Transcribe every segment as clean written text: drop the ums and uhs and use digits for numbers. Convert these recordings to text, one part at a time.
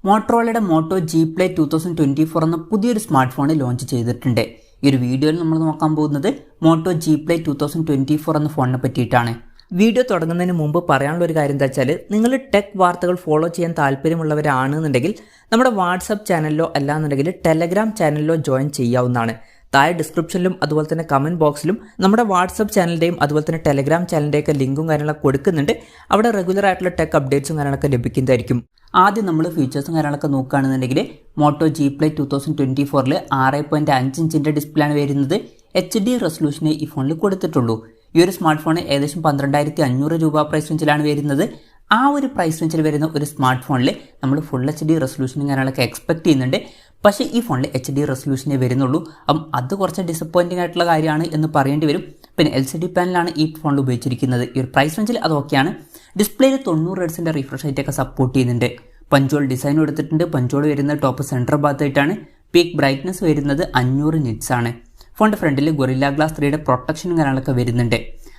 മോട്ടറോളയുടെ motto G play 2024 എന്ന പുതിയൊരു smart phone launch ചെയ്തിട്ടുണ്ട്. ഈ ഒരു വീഡിയോയിൽ നമ്മൾ നോക്കാൻ പോകുന്നത് മോട്ടോ ജി പ്ലേ 2024 എന്ന ഫോണിനെ പറ്റിയിട്ടാണ്. വീഡിയോ തുടങ്ങുന്നതിന് മുമ്പ് പറയാനുള്ള ഒരു കാര്യം എന്താ വെച്ചാൽ, നിങ്ങൾ ടെക് വാർത്തകൾ ഫോളോ ചെയ്യാൻ താല്പര്യമുള്ളവരാണെന്നുണ്ടെങ്കിൽ നമ്മുടെ വാട്സപ്പ് ചാനലിലോ അല്ലാന്നുണ്ടെങ്കിൽ ടെലഗ്രാം ചാനലിലോ ജോയിൻ ചെയ്യാവുന്നതാണ്. താഴെ ഡിസ്ക്രിപ്ഷനിലും അതുപോലെ തന്നെ കമൻറ്റ് ബോക്സിലും നമ്മുടെ വാട്സപ്പ് ചാനലിൻ്റെയും അതുപോലെ തന്നെ ടെലഗ്രാം ചാനലിൻ്റെയൊക്കെ ലിങ്കും കാര്യങ്ങളൊക്കെ കൊടുക്കുന്നുണ്ട്. അവിടെ റെഗുലർ ആയിട്ടുള്ള ടെക് അപ്ഡേറ്റ്സും കാര്യങ്ങളൊക്കെ ലഭിക്കുന്നതായിരിക്കും. ആദ്യം നമ്മൾ ഫീച്ചേഴ്സും കാര്യങ്ങളൊക്കെ നോക്കുകയാണെന്നുണ്ടെങ്കിൽ മോട്ടോ ജി പ്ലേ 2024 6.5 ഇഞ്ചിൻ്റെ ഡിസ്പ്ലേ ആണ് വരുന്നത്. HD റെസൊല്യൂഷനെ ഈ ഫോണിൽ കൊടുത്തിട്ടുള്ളൂ. ഈ ഒരു സ്മാർട്ട് ഫോൺ ഏകദേശം 12,500 രൂപ പ്രൈസ് റേഞ്ചിലാണ് വരുന്നത്. ആ ഒരു പ്രൈസ് റേഞ്ചിൽ വരുന്ന ഒരു സ്മാർട്ട് ഫോണിൽ നമ്മൾ ഫുൾ HD റെസൊല്യൂഷനും കാര്യങ്ങളൊക്കെ എക്സ്പെക്ട് ചെയ്യുന്നുണ്ട്. പക്ഷേ ഈ ഫോണിൽ HD റെസൊല്യൂഷനേ വരുന്നുള്ളൂ. അപ്പം അത് കുറച്ച് ഡിസപ്പോയിൻറ്റിംഗ് ആയിട്ടുള്ള കാര്യമാണ് എന്ന് പറയേണ്ടി വരും. പിന്നെ LCD പാനലാണ് ഈ ഫോണിൽ ഉപയോഗിച്ചിരിക്കുന്നത്. ഈ ഒരു പ്രൈസ് റേഞ്ചിൽ അത് ഓക്കെയാണ്. ഡിസ്പ്ലേയിൽ 90 Hz റിഫ്രഷ് റേറ്റൊക്കെ സപ്പോർട്ട് ചെയ്യുന്നുണ്ട്. പഞ്ചോൾ ഡിസൈൻ കൊടുത്തിട്ടുണ്ട്. പഞ്ചോൾ വരുന്നത് ടോപ്പ് സെൻറ്റർ ഭാഗത്തായിട്ടാണ്. പീക്ക് ബ്രൈറ്റ്നസ് വരുന്നത് 500 നിറ്റ്സ് ആണ്. ഫോണിൻ്റെ ഫ്രണ്ടിൽ ഗൊറില്ല ഗ്ലാസ് 3യുടെ പ്രൊട്ടക്ഷനും കാര്യങ്ങളൊക്കെ വരുന്നുണ്ട്.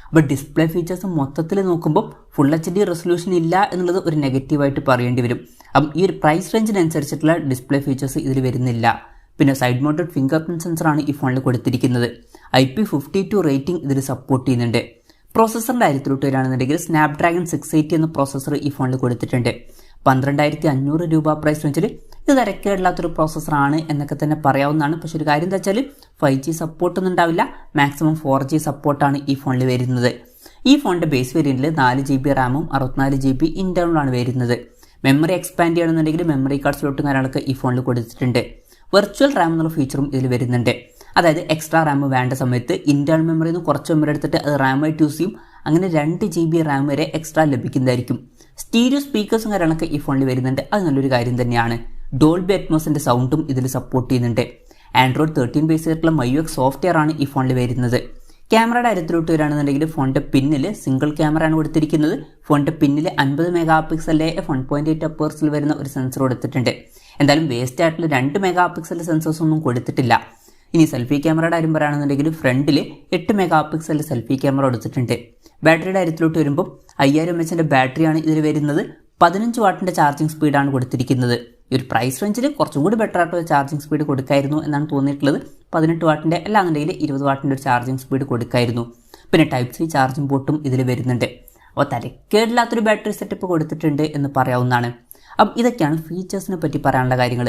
അപ്പോൾ ഡിസ്പ്ലേ ഫീച്ചേഴ്സ് മൊത്തത്തിൽ നോക്കുമ്പോൾ ഫുൾ HD റെസൊല്യൂഷൻ ഇല്ല എന്നുള്ളത് ഒരു നെഗറ്റീവായിട്ട് പറയേണ്ടി വരും. അപ്പം ഈ ഒരു പ്രൈസ് റേഞ്ചിനനുസരിച്ചിട്ടുള്ള ഡിസ്പ്ലേ ഫീച്ചേഴ്സ് ഇതിൽ വരുന്നില്ല. പിന്നെ സൈഡ് മൗണ്ടഡ് ഫിംഗർ പ്രിൻറ്റ് സെൻസറാണ് ഈ ഫോണിൽ കൊടുത്തിരിക്കുന്നത്. IP52 റേറ്റിംഗ് ഇതിൽ സപ്പോർട്ട് ചെയ്യുന്നുണ്ട്. പ്രോസസ്സറിൻ്റെ കാര്യത്തിലോട്ട് വരികയാണെന്നുണ്ടെങ്കിൽ സ്നാപ്ഡ്രാഗൺ 680 എന്ന പ്രോസസ്സർ ഈ ഫോണിൽ കൊടുത്തിട്ടുണ്ട്. 12,500 രൂപ പ്രൈസ് റേഞ്ചിൽ ഇത് തിരക്കേടില്ലാത്തൊരു പ്രോസസ്സറാണ് എന്നൊക്കെ തന്നെ പറയാവുന്നതാണ്. പക്ഷെ ഒരു കാര്യം എന്താ വെച്ചാൽ 5G സപ്പോർട്ടൊന്നും ഉണ്ടാവില്ല. മാക്സിമം 4G സപ്പോർട്ടാണ് ഈ ഫോണിൽ വരുന്നത്. ഈ ഫോണിൻ്റെ ബേസ് വേരിയൻറ്റിൽ 4GB റാമും 64GB ഇൻറ്റേർണലാണ് വരുന്നത്. മെമ്മറി എക്സ്പാൻഡ് ചെയ്യണമെന്നുണ്ടെങ്കിൽ മെമ്മറി കാർഡ് സ്ലോട്ടും കാര്യങ്ങളൊക്കെ ഈ ഫോണിൽ കൊടുത്തിട്ടുണ്ട്. വെർച്വൽ റാം എന്നുള്ള ഫീച്ചറും ഇതിൽ വരുന്നുണ്ട്. അതായത് എക്സ്ട്രാ റാം വേണ്ട സമയത്ത് ഇൻറ്റേർണൽ മെമ്മറിയിൽ നിന്ന് കുറച്ച് മെമ്മറി എടുത്തിട്ട് അത് റാമായിട്ട് യൂസ് ചെയ്യും. അങ്ങനെ 2GB റാം വരെ എക്സ്ട്രാ ലഭിക്കുന്നതായിരിക്കും. സ്റ്റീരിയോ സ്പീക്കേഴ്സും കാര്യങ്ങളൊക്കെ ഈ ഫോണിൽ വരുന്നുണ്ട്. അത് നല്ലൊരു കാര്യം തന്നെയാണ്. ഡോൾബി അറ്റ്മോസിൻ്റെ സൗണ്ടും ഇതിൽ സപ്പോർട്ട് ചെയ്യുന്നുണ്ട്. ആൻഡ്രോയിഡ് 13 ബേസ് ആയിട്ടുള്ള MIUX സോഫ്റ്റ്വെയർ ആണ് ഈ ഫോണിൽ വരുന്നത്. ക്യാമറയുടെ കാര്യത്തിലോട്ട് വരികയാണെന്നുണ്ടെങ്കിൽ ഫോണിൻ്റെ പിന്നിൽ സിംഗിൾ ക്യാമറയാണ് കൊടുത്തിരിക്കുന്നത്. ഫോണിൻ്റെ പിന്നിൽ 50 മെഗാ പിക്സലിലെ f1.8 അപ്പേഴ്സിൽ വരുന്ന ഒരു സെൻസർ കൊടുത്തിട്ടുണ്ട്. എന്തായാലും വേസ്റ്റ് ആയിട്ടുള്ള 2 മെഗാ പിക്സലിൻ്റെ സെൻസേഴ്സ് ഒന്നും കൊടുത്തിട്ടില്ല. ഇനി സെൽഫി ക്യാമറയുടെ കാര്യം പറയുകയാണെന്നുണ്ടെങ്കിൽ ഫ്രണ്ടിൽ 8 മെഗാ പിക്സലിൽ സെൽഫി ക്യാമറ കൊടുത്തിട്ടുണ്ട്. ബാറ്ററിയുടെ കാര്യത്തിലോട്ട് വരുമ്പോൾ 5000 mAh ബാറ്ററിയാണ് ഇതിൽ വരുന്നത്. 15 വാട്ടിൻ്റെ ചാർജിങ് സ്പീഡാണ് കൊടുത്തിരിക്കുന്നത്. ഈ ഒരു പ്രൈസ് റേഞ്ചിൽ കുറച്ചും കൂടി ബെറ്റർ ആയിട്ടുള്ള ചാർജിങ് സ്പീഡ് കൊടുക്കായിരുന്നു എന്നാണ് തോന്നിയിട്ടുള്ളത്. 18 വാട്ടിൻ്റെ അല്ലാന്നുണ്ടെങ്കിൽ 20 വാട്ടിൻ്റെ ഒരു ചാർജിങ് സ്പീഡ് കൊടുക്കായിരുന്നു. പിന്നെ Type-C ചാർജിങ് പോർട്ടും ഇതിൽ വരുന്നുണ്ട്. അപ്പോൾ തരക്കേടില്ലാത്തൊരു ബാറ്ററി സെറ്റപ്പ് കൊടുത്തിട്ടുണ്ട് എന്ന് പറയാവുന്നതാണ്. അപ്പം ഇതൊക്കെയാണ് ഫീച്ചേഴ്സിനെ പറ്റി പറയാനുള്ള കാര്യങ്ങൾ.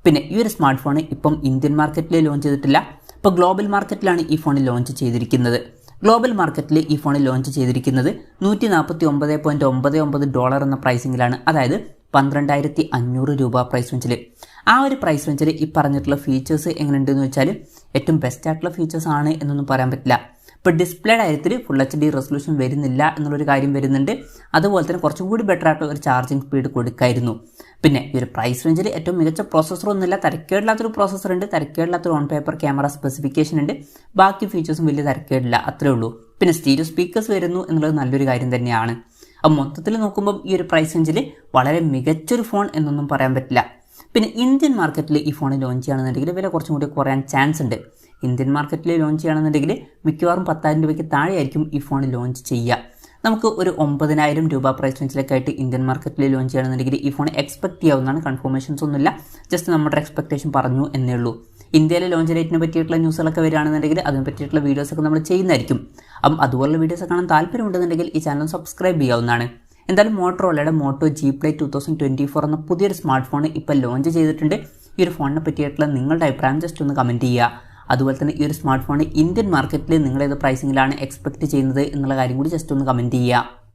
പിന്നെ ഈ ഒരു സ്മാർട്ട് ഫോൺ ഇപ്പം ഇന്ത്യൻ മാർക്കറ്റിൽ ലോഞ്ച് ചെയ്തിട്ടില്ല. ഇപ്പോൾ ഗ്ലോബൽ മാർക്കറ്റിലാണ് ഈ ഫോൺ ലോഞ്ച് ചെയ്തിരിക്കുന്നത്. ഗ്ലോബൽ മാർക്കറ്റിൽ ഈ ഫോൺ ലോഞ്ച് ചെയ്തിരിക്കുന്നത് $149.99 എന്ന പ്രൈസിങ്ങിലാണ്. അതായത് 12,500 രൂപ പ്രൈസ് റേഞ്ചിൽ. ആ ഒരു പ്രൈസ് റേഞ്ചിൽ ഈ പറഞ്ഞിട്ടുള്ള ഫീച്ചേഴ്സ് എങ്ങനെയുണ്ടെന്ന് വെച്ചാൽ ഏറ്റവും ബെസ്റ്റ് ആയിട്ടുള്ള ഫീച്ചേഴ്സ് ആണ് എന്നൊന്നും പറയാൻ പറ്റില്ല. ഇപ്പോൾ ഡിസ്പ്ലേയുടെ കാര്യത്തിൽ ഫുൾ HD റെസൊല്യൂഷൻ വരുന്നില്ല എന്നുള്ളൊരു കാര്യം വരുന്നുണ്ട്. അതുപോലെ തന്നെ കുറച്ചും കൂടി ബെറ്റർ ആയിട്ടുള്ള ഒരു ചാർജിങ് സ്പീഡ് കൊടുക്കായിരുന്നു. പിന്നെ ഈ ഒരു പ്രൈസ് റേഞ്ചിൽ ഏറ്റവും മികച്ച പ്രോസസ്സറൊന്നുമില്ല. തരക്കേടില്ലാത്തൊരു പ്രോസസ്സർ ഉണ്ട്. തരക്കേടില്ലാത്തൊരു ഓൺ പേപ്പർ ക്യാമറ സ്പെസിഫിക്കേഷൻ ഉണ്ട്. ബാക്കി ഫീച്ചേഴ്സും വലിയ തരക്കേടില്ല, അത്രേ ഉള്ളൂ. പിന്നെ സ്റ്റീരിയോ സ്പീക്കേഴ്സ് വരുന്നു എന്നുള്ളത് നല്ലൊരു കാര്യം തന്നെയാണ്. അപ്പോൾ മൊത്തത്തിൽ നോക്കുമ്പോൾ ഈ ഒരു പ്രൈസ് റേഞ്ചിൽ വളരെ മികച്ചൊരു ഫോൺ എന്നൊന്നും പറയാൻ പറ്റില്ല. പിന്നെ ഇന്ത്യൻ മാർക്കറ്റിൽ ഈ ഫോൺ ലോഞ്ച് ചെയ്യുകയാണെന്നുണ്ടെങ്കിൽ വില കുറച്ചും കൂടി കുറയാൻ ചാൻസ് ഉണ്ട്. ഇന്ത്യൻ മാർക്കറ്റിൽ ലോഞ്ച് ചെയ്യുകയാണെന്നുണ്ടെങ്കിൽ മിക്കവാറും 10,000 രൂപയ്ക്ക് താഴെയായിരിക്കും ഈ ഫോൺ ലോഞ്ച് ചെയ്യുക. നമുക്ക് ഒരു 9,000 രൂപ പ്രൈസ് റേഞ്ചിലൊക്കെ ആയിട്ട് ഇന്ത്യൻ മാർക്കറ്റിൽ ലോഞ്ച് ചെയ്യുകയാണെന്നുണ്ടെങ്കിൽ ഈ ഫോൺ എക്സ്പെക്ട് ചെയ്യാവുന്നതാണ്. കൺഫർമേഷൻസ് ഒന്നുമില്ല, ജസ്റ്റ് നമ്മുടെ എക്സ്പെക്ടേഷൻ പറഞ്ഞു എന്നേ ഉള്ളൂ. ഇന്ത്യയിലെ ലോഞ്ച് ഡേറ്റിനെ പറ്റിയിട്ടുള്ള ന്യൂസുകളൊക്കെ വരികയാണെന്നുണ്ടെങ്കിൽ അതിനെ പറ്റിയിട്ടുള്ള വീഡിയോസൊക്കെ നമ്മൾ ചെയ്യുന്നതായിരിക്കും. അപ്പം അതുപോലുള്ള വീഡിയോസ് കാണാൻ താല്പര്യമുണ്ടെന്നുണ്ടെങ്കിൽ ഈ ചാനൽ സബ്സ്ക്രൈബ് ചെയ്യാവുന്നതാണ്. എന്തായാലും മോട്ടറോളയുടെ മോട്ടോ ജി പ്ലേ 2024 എന്ന പുതിയൊരു സ്മാർട്ട് ഫോൺ ഇപ്പോൾ ലോഞ്ച് ചെയ്തിട്ടുണ്ട്. ഈ ഒരു ഫോണിനെ പറ്റിയിട്ടുള്ള നിങ്ങളുടെ അഭിപ്രായം ജസ്റ്റ് ഒന്ന് കമൻറ്റ് ചെയ്യുക. അതുപോലെ തന്നെ ഈ ഒരു സ്മാർട്ട് ഫോൺ ഇന്ത്യൻ മാർക്കറ്റിൽ നിങ്ങളേത് പ്രൈസിങ്ങിലാണ് എക്സ്പെക്ട് ചെയ്യുന്നത് എന്നുള്ള കാര്യം കൂടി ജസ്റ്റ് ഒന്ന് കമൻറ്റ് ചെയ്യുക.